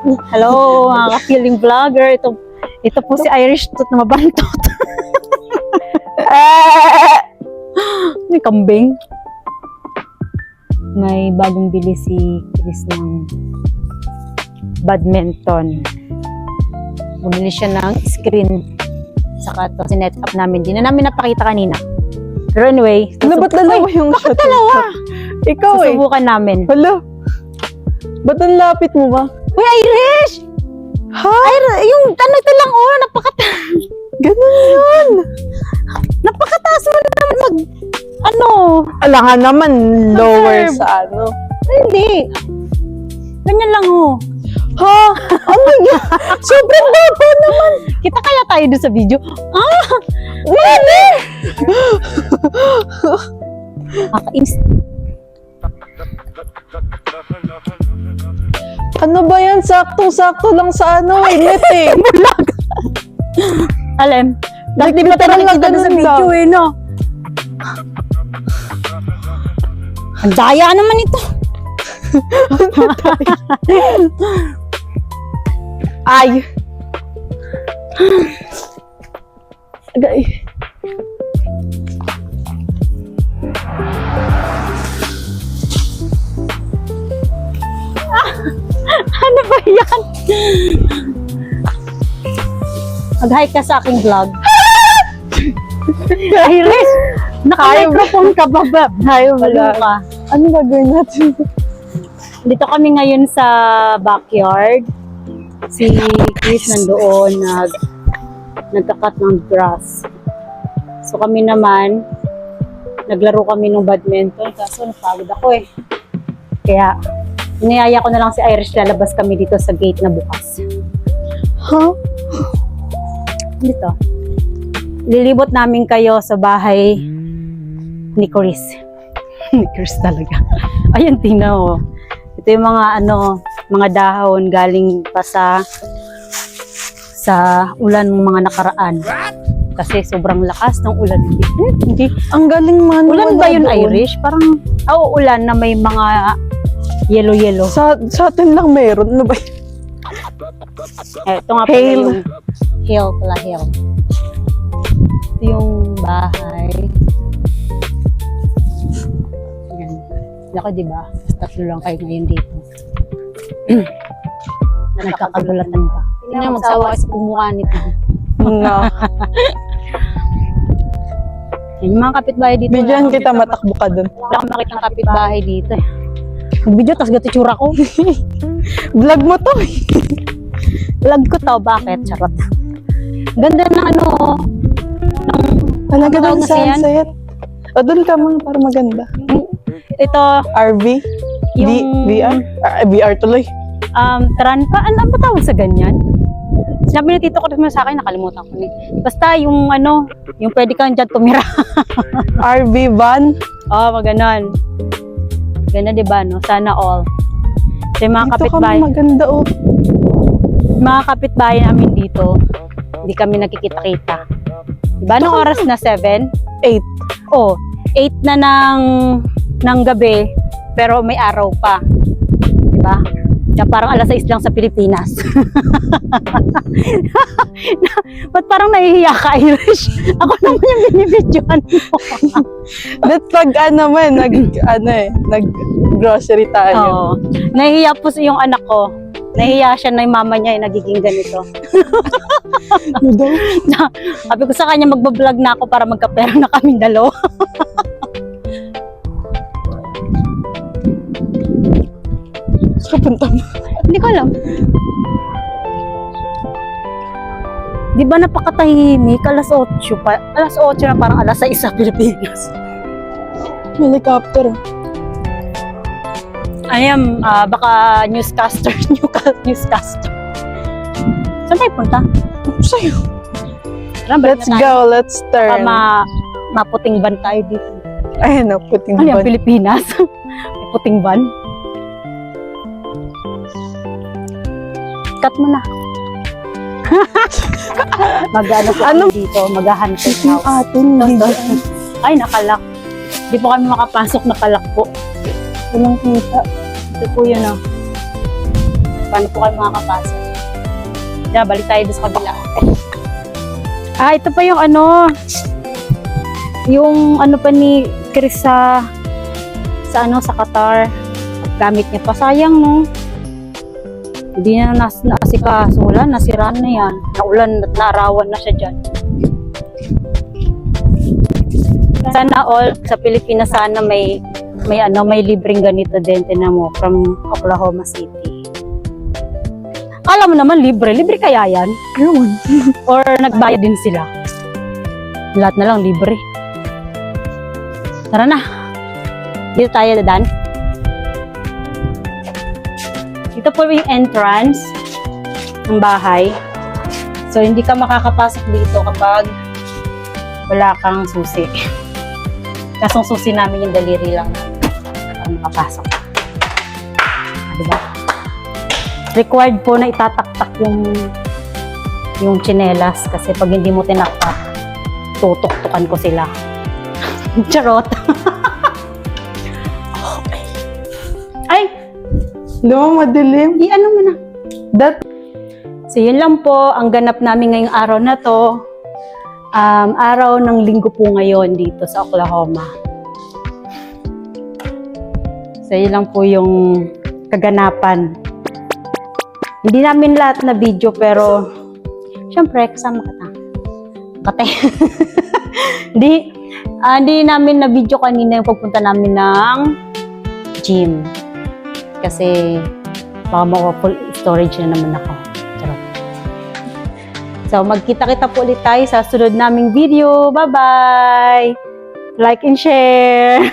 Hello, mga ka-feeling vlogger. Ito po si Irish Tooth na mabantot. May kambing. May bagong bili si Chris ng badminton. Bumili siya ng screen. Saka ito, sinet up namin. Di na namin napakita kanina. Pero anyway, ba't dalawa yung shot? Bakit dalawa? Ikaw Susubukan namin. Hala. Ba't ang lapit mo ba? Uy, Irish! Ha? Yung ano ito lang, napakataas. Ganun yun. Napakataas mo naman Alangan naman, lower Observe. sa ano. Hindi. Ganyan lang Ha? Ano yan? Sobrang baba naman. Kita kaya tayo doon sa video. Mali! Nakakainis. Ano ba yan? Saktong-sakto lang sa ano, net eh. Bulag. Alam. Dahil di ba tayo nakikita doon sa video no? Ang daya naman ito. Ay! Agay. Ano ba yan? Mag-hi ka sa aking vlog. Iris, naka-microphone ka ba, Bab? Ayaw Wala wala. ka. Ano gagawin natin? Dito kami ngayon sa backyard. Si Chris nandoon, nagkakat ng grass. So kami naman, naglaro kami ng badminton. Kaso napagod ako eh. Kaya, iniyaya ko na lang si Irish, lalabas kami dito sa gate na bukas. Ha? Dito. Lilibot namin kayo sa bahay ni Chris. Ni Chris talaga. Ayun, tingnan mo. Ito yung mga dahon galing pa sa ulan ng mga nakaraan. Kasi sobrang lakas ng ulan. Hindi. Ang galing man. Ulan ba yun, doon. Irish? Parang, ulan na may mga yellow-yellow. Sa atin lang meron. Ano ba yun? Ito nga pala Hail. yung hill pala, hill. Ito yung bahay. Yan. Lako, diba? Tatlo lang kayo ngayon dito. Nagkakagulatan pa. Hindi na magsawa kasi pumuha nito. Nga. Yan, yung mga kapitbahay dito. Bigyan kita, matakbo ka dun. Wala akong makita ng kapitbahay dito. Mag-video, tas gato tsura ko. Vlog mo to. Vlog ko to, bakit? Charot. Ganda na Talaga Ano doon tawag na yan? sunset. O doon ka mga para maganda. ito, RV? yung VR? VR tuloy. Tran pa, ano ba tawag sa ganyan? Sinabi ni Tito ko sa akin, nakalimutan ko na. Basta yung yung pwede kang dyan tumira. RV van? Maganon. Ganda diba, no? Sana all. So, yung mga Dito kapitbahay, ka maganda oh. mga kapitbahay namin dito, hindi kami nakikita-kita. Diba, nung oras na 7? 8. 8 na ng gabi, pero may araw pa. Diba? Kaya parang alas 6 lang sa Pilipinas. Ba't parang nahihiya ka, Irish? Ako naman yung binibidyoan mo. That pag nag-grocery tayo. Oo. Nahihiya po yung anak ko. Nahihiya siya na yung mama niya ay nagiging ganito. Sabi ko sa kanya, magbablog na ako para magkapera na kaming dalawa. Saan punta mo? Hindi ko alam. Di ba napakatahimik? Alas 8 pa. Alas 8 na parang alas 6 sa Pilipinas. Helicopter. Ayam, baka newscaster. Newscaster. Saan tayo punta? Sa'yo. Tara, balik Let's na tayo. go. Let's Baka turn. maputing van tayo dito. Ayun o, puting Ano yung ban. Pilipinas? May puting van. Cut mo na. Mag-ano po Ano? kami dito, mag-haunted Yung house. atin, bigyan. Ay, nakalak. Di po kami makapasok, nakalak po. Walang kita. Ito po yun, oh. paano po kayo makakapasok. Yeah, balik tayo doon sa kabila. Ito pa yung yung pa ni Chris sa Qatar. Gamit niya pa. Sayang, no? Hindi na naasikaso. Wala, nasiraan na yan. Naulan at naarawan na siya dyan. Sana all sa Pilipinas sana may libreng ganito din, tinan mo, from Oklahoma City. Alam mo naman, libre kaya yan? Yun. Or nagbayad din sila? Lahat na lang libre. Tara na. Dito tayo dadan. Ito po yung entrance ng bahay. So, hindi ka makakapasok dito kapag wala kang susi. Kasong susi namin yung daliri lang para makapasok. Diba? Required po na itataktak yung tsinelas kasi pag hindi mo tinaktak, tutuktukan ko sila. Charot. Okay. Ay! No, madilim. Ano mo na? That, So, yun lang po ang ganap namin ngayong araw na to. Araw ng linggo po ngayon dito sa Oklahoma. So, yun lang po yung kaganapan. Hindi namin lahat na video pero syempre, kasama ka ta. Kate. Hindi namin na video kanina yung pagpunta namin ng gym. Kasi baka maka-full storage na naman ako. Charot. So, magkita-kita po ulit tayo sa sunod naming video. Bye-bye! Like and share!